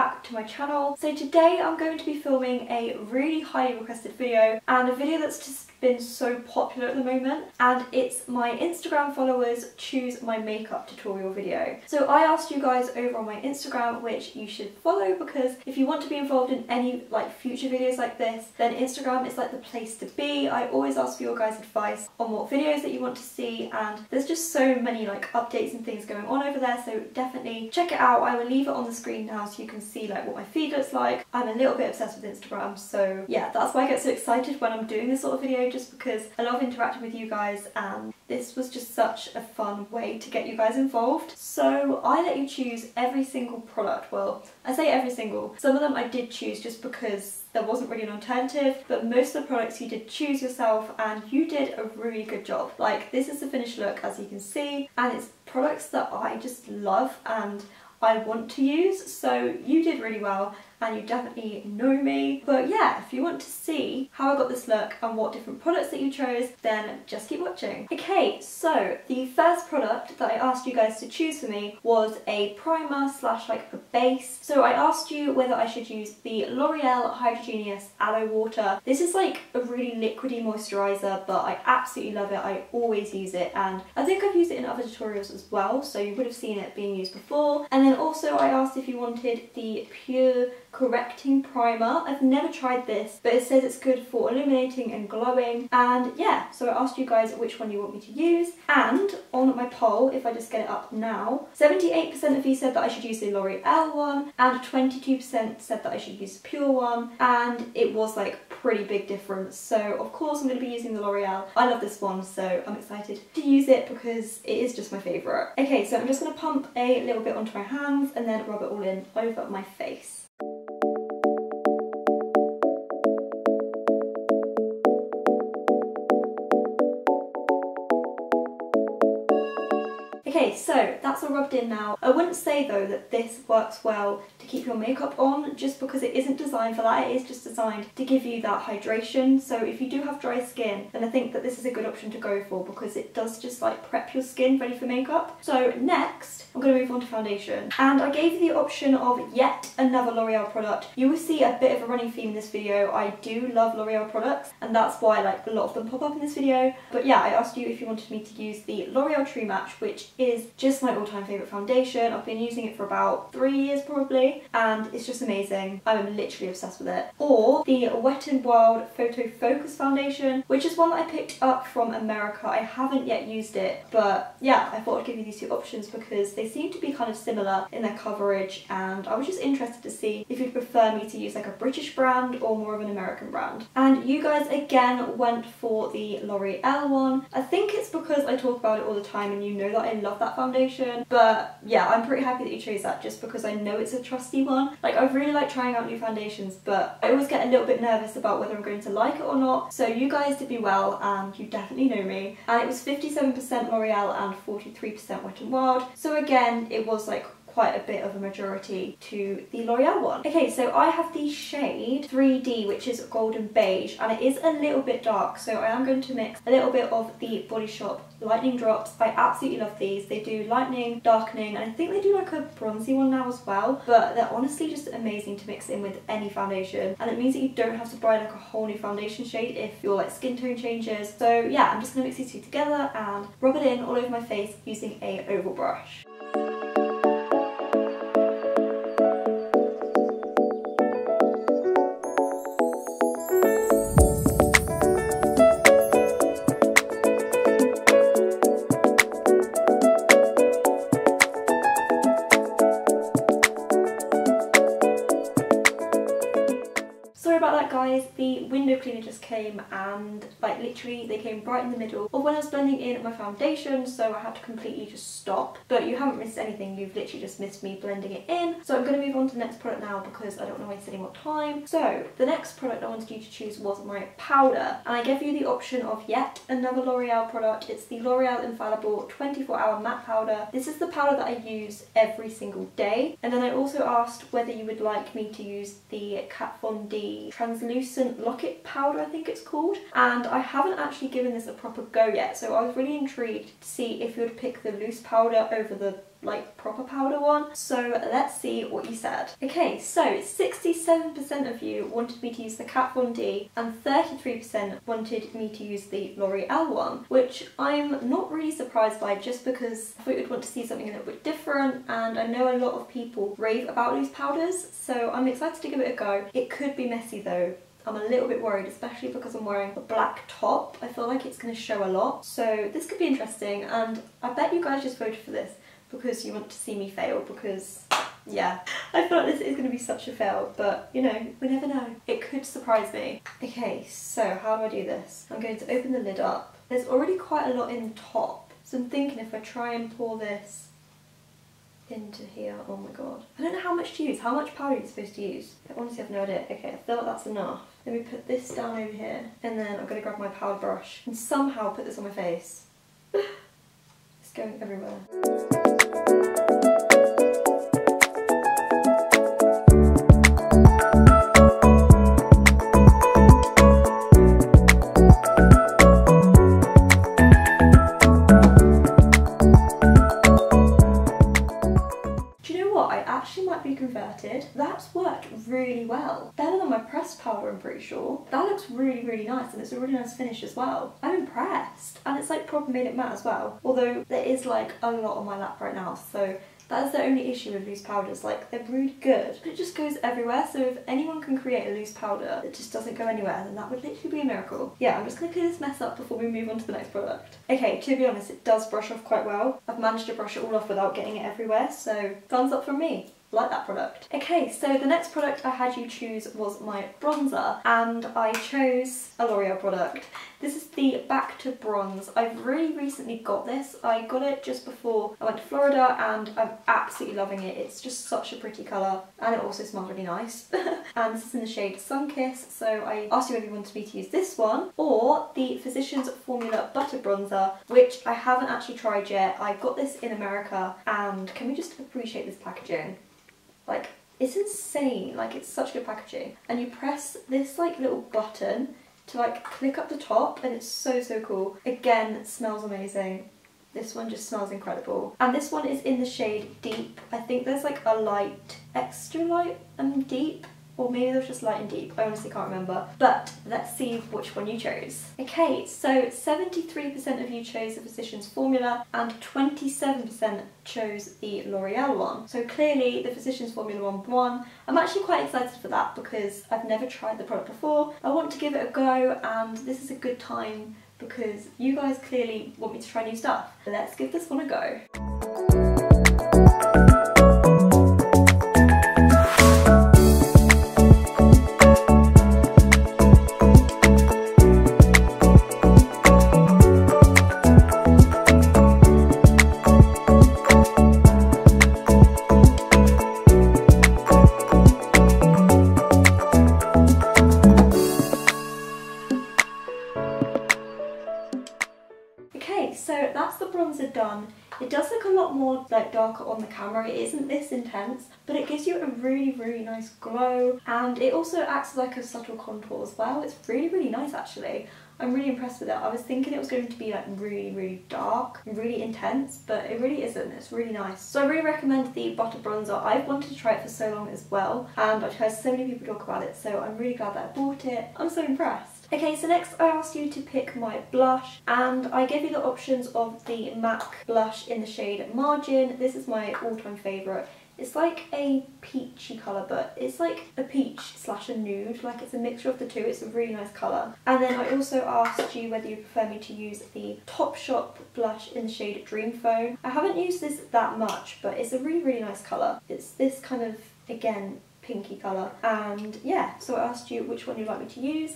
back to my channel. So today I'm going to be filming a really highly requested video, and a video that's just been so popular at the moment, and it's my Instagram followers choose my makeup tutorial video. So I asked you guys over on my Instagram which you should follow, because if you want to be involved in any future videos like this, then Instagram is like the place to be. I always ask for your guys' advice on what videos that you want to see, and there's just so many updates and things going on over there, so definitely check it out. I will leave it on the screen now so you can see what my feed looks like. I'm a little bit obsessed with Instagram, so yeah, that's why I get so excited when I'm doing this sort of video, just because I love interacting with you guys, and this was just such a fun way to get you guys involved. So I let you choose every single product. Well, I say every single. Some of them I did choose just because there wasn't really an alternative, but most of the products you did choose yourself, and you did a really good job. This is the finished look, as you can see, and it's products that I just love and I want to use, so you did really well and you definitely know me. But yeah, if you want to see how I got this look and what different products that you chose, then just keep watching. Okay, so the first product that I asked you guys to choose for me was a primer slash a base. So I asked you whether I should use the L'Oreal Hydrogenous Aloe Water. This is a really liquidy moisturiser, but I absolutely love it. I always use it, and I think I've used it in other tutorials as well, so you would have seen it being used before. And then also I asked if you wanted the Pure Correcting Primer. I've never tried this, but it says it's good for illuminating and glowing, and yeah, so I asked you guys which one you want me to use. And on my poll, if I just get it up now, 78% of you said that I should use the L'Oreal one, and 22% said that I should use the Pure one, and it was pretty big difference. So of course I'm going to be using the L'Oreal. I love this one, so I'm excited to use it because it is just my favourite. Okay, so I'm just going to pump a little bit onto my hands and then rub it all in over my face. Okay, so that's all rubbed in now. I wouldn't say though that this works well to keep your makeup on, just because it isn't designed for that. It is just designed to give you that hydration. So if you do have dry skin, then I think that this is a good option to go for, because it does just prep your skin ready for makeup. So next, I'm going to move on to foundation. And I gave you the option of yet another L'Oreal product. You will see a bit of a running theme in this video. I do love L'Oreal products, and that's why a lot of them pop up in this video. But yeah, I asked you if you wanted me to use the L'Oreal True Match, which is just my all-time favourite foundation. I've been using it for about 3 years probably, and it's just amazing. I'm literally obsessed with it. Or the Wet n Wild Photo Focus Foundation, which is one that I picked up from America. I haven't yet used it, but yeah, I thought I'd give you these two options because they seem to be kind of similar in their coverage, and I was just interested to see if you'd prefer me to use a British brand or more of an American brand. And you guys again went for the L'Oreal one. I think it's because I talk about it all the time and you know that I love that foundation, but yeah, I'm pretty happy that you chose that just because I know it's a trusty one. I really like trying out new foundations, but I always get a little bit nervous about whether I'm going to like it or not. So you guys did me well, and you definitely know me. And it was 57% L'Oreal and 43% Wet n Wild. So again, it was quite a bit of a majority to the L'Oreal one. Okay, so I have the shade 3D, which is golden beige, and it is a little bit dark, so I am going to mix a little bit of the Body Shop Lightning Drops. I absolutely love these. They do lightening, darkening, and I think they do a bronzy one now as well, but they're honestly just amazing to mix in with any foundation, and it means that you don't have to buy a whole new foundation shade if your skin tone changes. So yeah, I'm just going to mix these two together and rub it in all over my face using a oval brush. Guys, the window cleaner just came, and literally they came right in the middle of when I was blending in my foundation, so I had to completely just stop. But you haven't missed anything, you've literally just missed me blending it in. So I'm going to move on to the next product now because I don't want to waste any more time. So the next product I wanted you to choose was my powder, and I gave you the option of yet another L'Oreal product. It's the L'Oreal Infallible 24-Hour Matte Powder. This is the powder that I use every single day. And then I also asked whether you would like me to use the Kat Von D Translucent Locket Powder, I think it's called. And I haven't actually given this a proper go yet, so I was really intrigued to see if you would pick the loose powder over the like proper powder one. So let's see what you said. Okay, so 67% of you wanted me to use the Kat Von D and 33% wanted me to use the L'Oreal one, which I'm not really surprised by, just because I thought you'd want to see something a little bit different, and I know a lot of people rave about loose powders, so I'm excited to give it a go. It could be messy though. I'm a little bit worried, especially because I'm wearing a black top. I feel like it's going to show a lot, so this could be interesting, and I bet you guys just voted for this because you want to see me fail, because yeah, I feel like this is going to be such a fail, but you know, we never know. It could surprise me. Okay, so how do I do this? I'm going to open the lid up. There's already quite a lot in the top, so I'm thinking if I try and pour this into here, oh my god. I don't know how much to use. How much powder are you supposed to use? I honestly have no idea. Okay, I feel like that's enough. Let me put this down over here, and then I'm going to grab my powder brush and somehow put this on my face. It's going everywhere. Converted. That's worked really well. Better than my pressed powder, I'm pretty sure. That looks really, really nice, and it's a really nice finish as well. I'm impressed. And it's like proper made it matte as well. Although there is like a lot on my lap right now, so that is the only issue with loose powders. Like, they're really good, but it just goes everywhere. So if anyone can create a loose powder that just doesn't go anywhere, then that would literally be a miracle. Yeah, I'm just going to clear this mess up before we move on to the next product. Okay, to be honest, it does brush off quite well. I've managed to brush it all off without getting it everywhere, so thumbs up from me. Like that product. Okay, so the next product I had you choose was my bronzer, and I chose a L'Oreal product. This is the Back to Bronze. I've really recently got this. I got it just before I went to Florida, and I'm absolutely loving it. It's just such a pretty colour, and it also smells really nice. And this is in the shade Sunkiss, so I asked you whether you wanted me to use this one or the Physicians Formula Butter Bronzer, which I haven't actually tried yet. I got this in America, and can we just appreciate this packaging? Like, it's insane. Like, it's such good packaging. And you press this like little button to like click up the top, and it's so, so cool. Again, it smells amazing. This one just smells incredible. And this one is in the shade Deep. I think there's like a light, extra light and deep, or maybe there's just light and deep. I honestly can't remember. But let's see which one you chose. Okay, so 73% of you chose the Physicians Formula and 27% chose the L'Oreal one. So clearly the Physicians Formula one won. I'm actually quite excited for that because I've never tried the product before. I want to give it a go, and this is a good time because you guys clearly want me to try new stuff. Let's give this one a go. So that's the bronzer done. It does look a lot more like darker on the camera. It isn't this intense, but it gives you a really, really nice glow, and it also acts as like a subtle contour as well. It's really, really nice actually. I'm really impressed with it. I was thinking it was going to be like really, really dark and really intense, but it really isn't. It's really nice. So I really recommend the Butter Bronzer. I've wanted to try it for so long as well, and I've heard so many people talk about it, so I'm really glad that I bought it. I'm so impressed. Okay, so next I asked you to pick my blush, and I gave you the options of the MAC blush in the shade Margin. This is my all-time favourite. It's like a peachy colour, but it's like a peach slash a nude, like it's a mixture of the two. It's a really nice colour. And then I also asked you whether you prefer me to use the Topshop blush in the shade Dream Phone. I haven't used this that much, but it's a really, really nice colour. It's this kind of, again, pinky colour. And yeah, so I asked you which one you'd like me to use.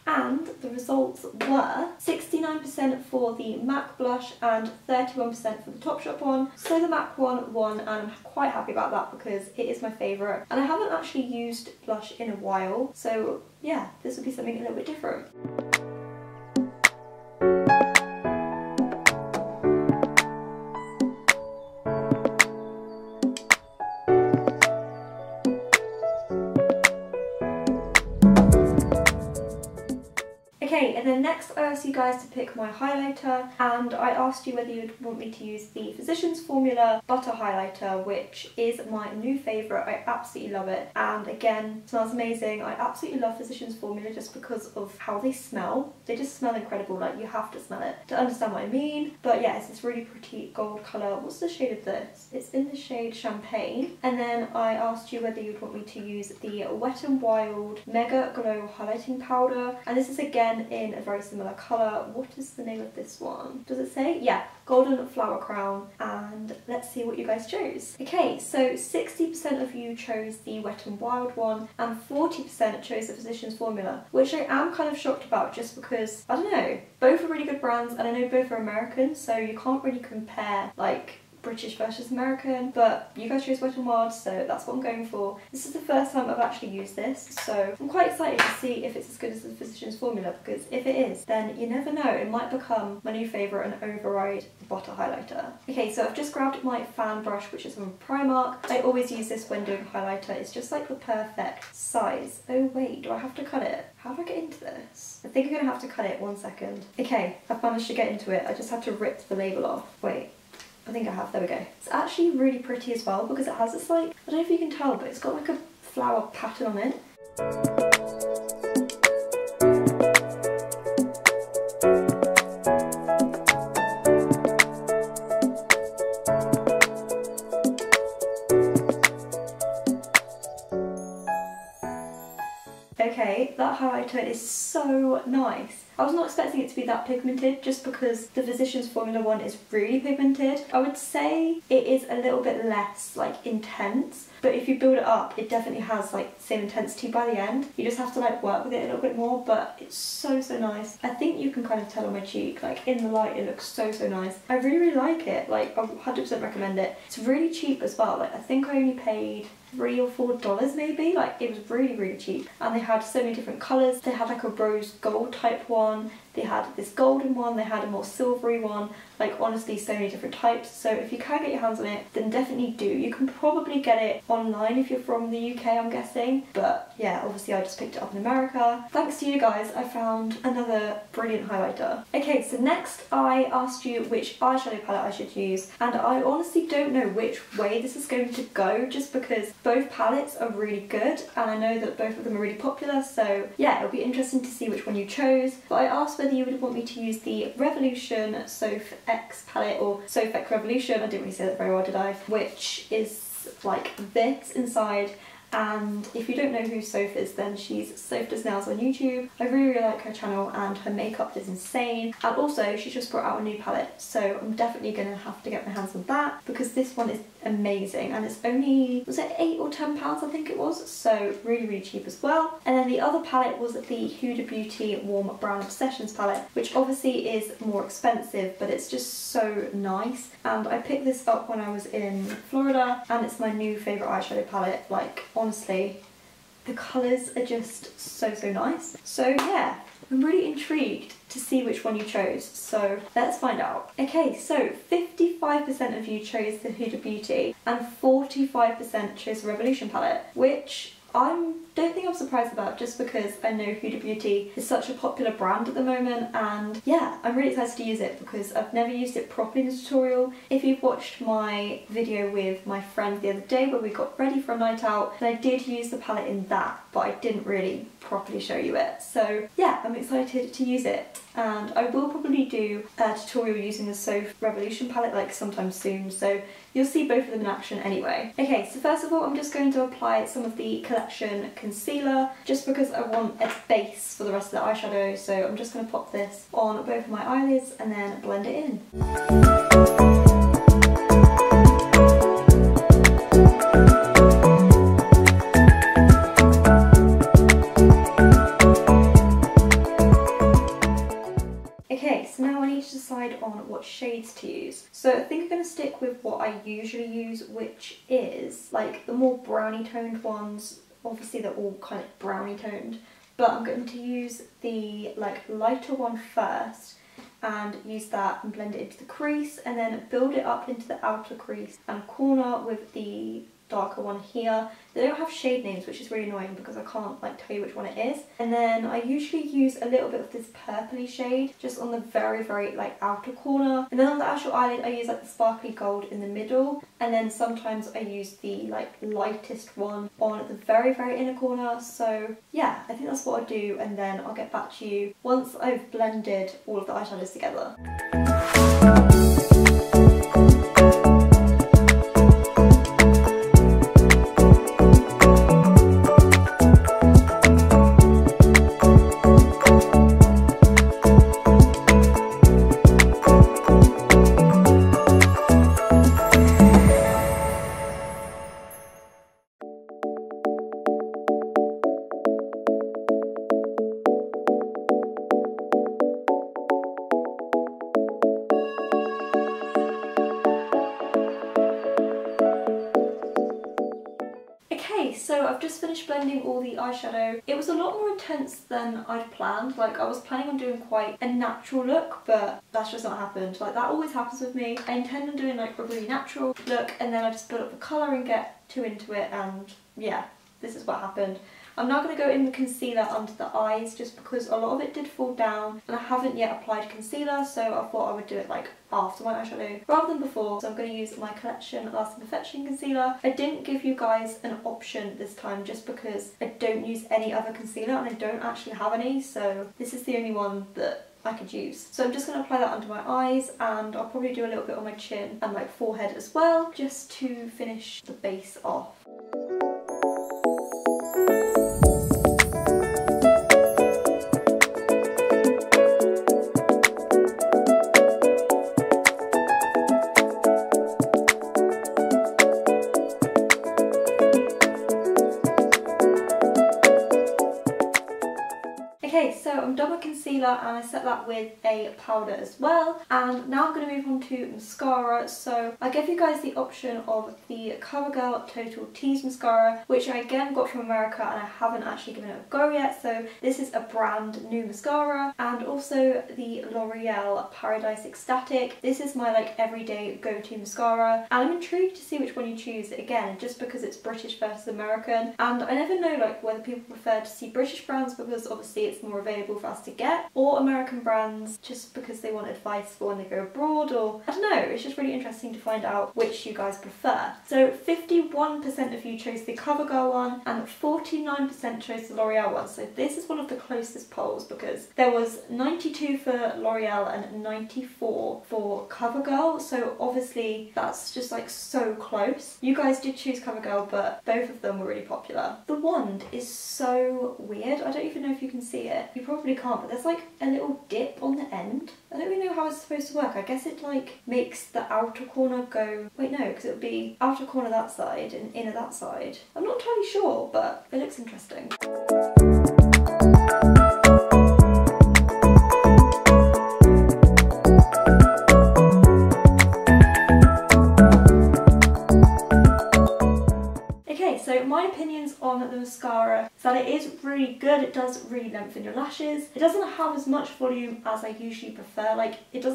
And the results were 69% for the MAC blush and 31% for the Topshop one. So the MAC one won, and I'm quite happy about that because it is my favourite. And I haven't actually used blush in a while, so yeah, this would be something a little bit different. Okay, and then next I asked you guys to pick my highlighter, and I asked you whether you'd want me to use the Physicians Formula Butter Highlighter, which is my new favourite. I absolutely love it, and again, smells amazing. I absolutely love Physicians Formula just because of how they smell. They just smell incredible, like you have to smell it to understand what I mean. But yeah, it's this really pretty gold colour. What's the shade of this? It's in the shade Champagne. And then I asked you whether you'd want me to use the Wet n Wild Mega Glow Highlighting Powder, and this is again in a very similar colour. What is the name of this one? Does it say? Yeah, Golden Flower Crown, and let's see what you guys chose. Okay, so 60% of you chose the Wet n Wild one and 40% chose the Physicians Formula, which I am kind of shocked about just because, I don't know, both are really good brands and I know both are American, so you can't really compare like British versus American, but you guys chose Wet n Wild, so that's what I'm going for. This is the first time I've actually used this, so I'm quite excited to see if it's as good as the Physicians Formula, because if it is, then you never know, it might become my new favourite and override the butter highlighter. Okay, so I've just grabbed my fan brush, which is from Primark. I always use this when doing highlighter. It's just like the perfect size. Oh wait, do I have to cut it? How do I get into this? I think I'm going to have to cut it, 1 second. Okay, I've managed to get into it. I just had to rip the label off. Wait. I think I have, there we go. It's actually really pretty as well because it has this like, I don't know if you can tell, but it's got like a flower pattern on it. Okay, that highlighter is so nice. I was not expecting it to be that pigmented just because the Physicians Formula one is really pigmented. I would say it is a little bit less like intense, but if you build it up, it definitely has like the same intensity by the end. You just have to like work with it a little bit more, but it's so nice. I think you can kind of tell on my cheek, like in the light it looks so nice. I really like it, like I 100% recommend it. It's really cheap as well, like I think I only paid $3 or $4 maybe, like it was really cheap, and they had so many different colours. They had like a rose gold type one, they had this golden one, they had a more silvery one, like honestly so many different types. So if you can get your hands on it, then definitely do. You can probably get it online if you're from the UK, I'm guessing, but yeah, obviously I just picked it up in America. Thanks to you guys, I found another brilliant highlighter. Okay, so next I asked you which eyeshadow palette I should use, and I honestly don't know which way this is going to go just because both palettes are really good and I know that both of them are really popular, so yeah, it'll be interesting to see which one you chose. But I asked whether you would want me to use the Revolution Soph X palette, or Soph X Revolution, I didn't really say that very well, did I? Which is like this inside. And if you don't know who Soph is, then she's Soph Does Nails on YouTube. I really like her channel and her makeup is insane. And also she just brought out a new palette, so I'm definitely going to have to get my hands on that because this one is amazing and it's only, was it £8 or £10 I think it was, so really cheap as well. And then the other palette was the Huda Beauty Warm Brown Obsessions palette, which obviously is more expensive, but it's just so nice. And I picked this up when I was in Florida and it's my new favourite eyeshadow palette. Like honestly, the colours are just so nice. So yeah, I'm really intrigued to see which one you chose, so let's find out. Okay, so 55% of you chose the Huda Beauty and 45% chose the Revolution palette, which I don't think I'm surprised about just because I know Huda Beauty is such a popular brand at the moment, and yeah, I'm really excited to use it because I've never used it properly in a tutorial. If you've watched my video with my friend the other day where we got ready for a night out, then I did use the palette in that, but I didn't really properly show you it. So yeah, I'm excited to use it, and I will probably do a tutorial using the Soph Revolution palette like sometime soon, so you'll see both of them in action anyway. Okay, so first of all I'm just going to apply some of the Collection concealer just because I want a base for the rest of the eyeshadow, so I'm just going to pop this on both of my eyelids and then blend it in. Okay, so now I need to decide on what shades to use. So I think I'm going to stick with what I usually use, which is like the more brownie toned ones. Obviously they're all kind of brownie toned, but I'm going to use the like lighter one first and use that and blend it into the crease and then build it up into the outer crease and corner with the darker one here. They don't have shade names, which is really annoying because I can't like tell you which one it is. And then I usually use a little bit of this purpley shade just on the very like outer corner. And then on the actual eyelid I use like the sparkly gold in the middle. And then sometimes I use the like lightest one on the very inner corner. So yeah, I think that's what I'll do, and then I'll get back to you once I've blended all of the eyeshadows together. So I've just finished blending all the eyeshadow. It was a lot more intense than I'd planned. Like I was planning on doing quite a natural look, but that's just not happened. Like that always happens with me. I intend on doing like a really natural look, and then I just build up the colour and get too into it, and yeah, this is what happened. I'm now going to go in with concealer under the eyes just because a lot of it did fall down and I haven't yet applied concealer, so I thought I would do it like after my eyeshadow rather than before. So I'm going to use my Collection Lasting Perfection concealer. I didn't give you guys an option this time just because I don't use any other concealer and I don't actually have any, so this is the only one that I could use. So I'm just going to apply that under my eyes, and I'll probably do a little bit on my chin and like forehead as well, just to finish the base off. Okay, so I'm done with concealer and I set that with a powder as well. And now I'm going to move on to mascara. So I gave you guys the option of the CoverGirl Total Tease mascara, which I again got from America and I haven't actually given it a go yet. So this is a brand new mascara. And also the L'Oreal Paradise Ecstatic. This is my like everyday go-to mascara. And I'm intrigued to see which one you choose, again, just because it's British versus American. And I never know like whether people prefer to see British brands because obviously it's more available for us to get, or American brands just because they want advice for when they go abroad, or I don't know, it's just really interesting to find out which you guys prefer. So 51% of you chose the CoverGirl one and 49% chose the L'Oreal one, so this is one of the closest polls because there was 92 for L'Oreal and 94 for CoverGirl, so obviously that's just like so close. You guys did choose CoverGirl, but both of them were really popular. The wand is so weird, I don't even know if you can see it. You probably can't, but there's like a little dip on the end. I don't really know how it's supposed to work. I guess it like makes the outer corner go... Wait, no, because it would be outer corner that side and inner that side. I'm not entirely sure, but it looks interesting. So my opinions on the mascara is that it is really good. It does really lengthen your lashes. It doesn't have as much volume as I usually prefer. Like it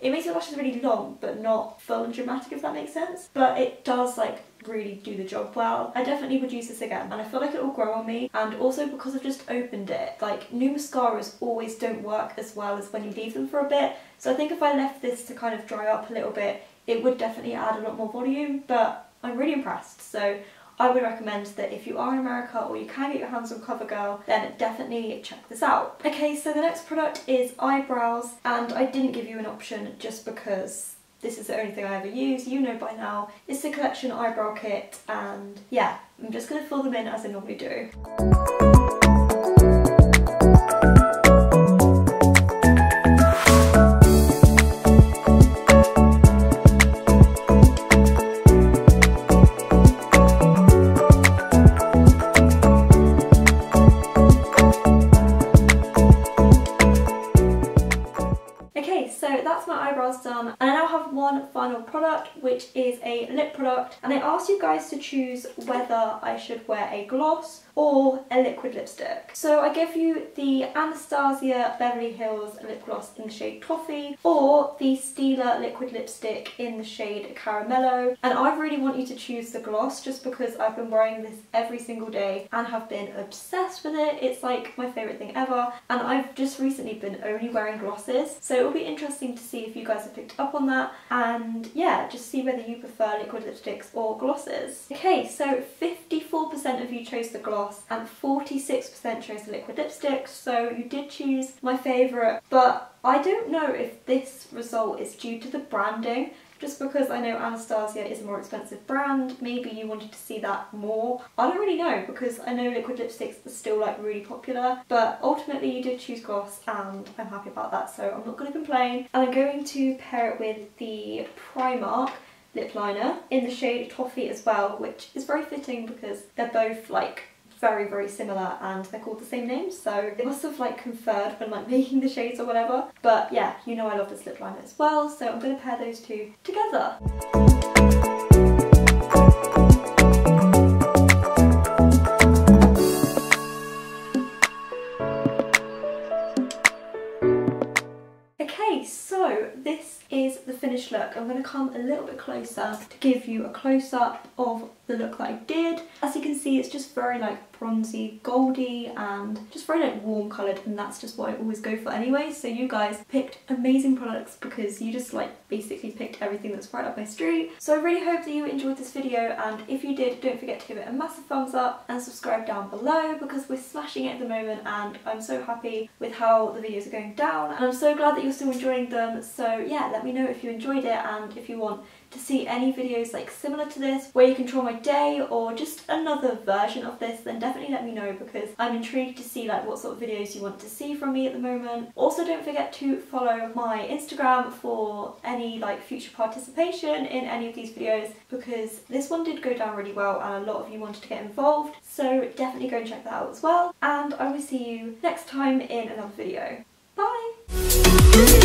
makes your lashes really long but not full and dramatic, if that makes sense. But it does like really do the job well. I definitely would use this again and I feel like it will grow on me, and also because I've just opened it, like new mascaras always don't work as well as when you leave them for a bit. So I think if I left this to kind of dry up a little bit, it would definitely add a lot more volume, but I'm really impressed. So I would recommend that if you are in America or you can get your hands on CoverGirl, then definitely check this out. Okay, so the next product is eyebrows, and I didn't give you an option just because this is the only thing I ever use. You know by now. It's the Collection Eyebrow Kit, and yeah, I'm just going to fill them in as I normally do. Done, and I now have one one final product, which is a lip product, and I asked you guys to choose whether I should wear a gloss or a liquid lipstick. So I give you the Anastasia Beverly Hills lip gloss in the shade Toffee or the Stila liquid lipstick in the shade Caramello, and I really want you to choose the gloss just because I've been wearing this every single day and have been obsessed with it. It's like my favourite thing ever, and I've just recently been only wearing glosses, so it will be interesting to see if you guys have picked up on that, and yeah, just see whether you prefer liquid lipsticks or glosses. Okay, so 54% of you chose the gloss and 46% chose the liquid lipstick, so you did choose my favourite, but I don't know if this result is due to the branding. Just because I know Anastasia is a more expensive brand, maybe you wanted to see that more. I don't really know, because I know liquid lipsticks are still like really popular, but ultimately you did choose gloss and I'm happy about that, so I'm not going to complain. And I'm going to pair it with the Primark Lip Liner in the shade Toffee as well, which is very fitting because they're both like very similar and they're called the same name, so they must have like conferred when like making the shades or whatever. But yeah, you know I love this lip liner as well, so I'm going to pair those two together. Okay, so this is the finished look. I'm going to come a little bit closer to give you a close-up of the look that I did. As you can see, it's just very like bronzy, goldy, and just very like warm coloured, and that's just what I always go for anyway. So you guys picked amazing products because you just like basically picked everything that's right up my street. So I really hope that you enjoyed this video, and if you did, don't forget to give it a massive thumbs up and subscribe down below because we're smashing it at the moment and I'm so happy with how the videos are going down, and I'm so glad that you're still enjoying them. So yeah, let me know if you enjoyed it, and if you want to see any videos like similar to this where you control my day or just another version of this, then definitely let me know because I'm intrigued to see like what sort of videos you want to see from me at the moment. Also, don't forget to follow my Instagram for any like future participation in any of these videos because this one did go down really well and a lot of you wanted to get involved, so definitely go and check that out as well, and I will see you next time in another video. Bye!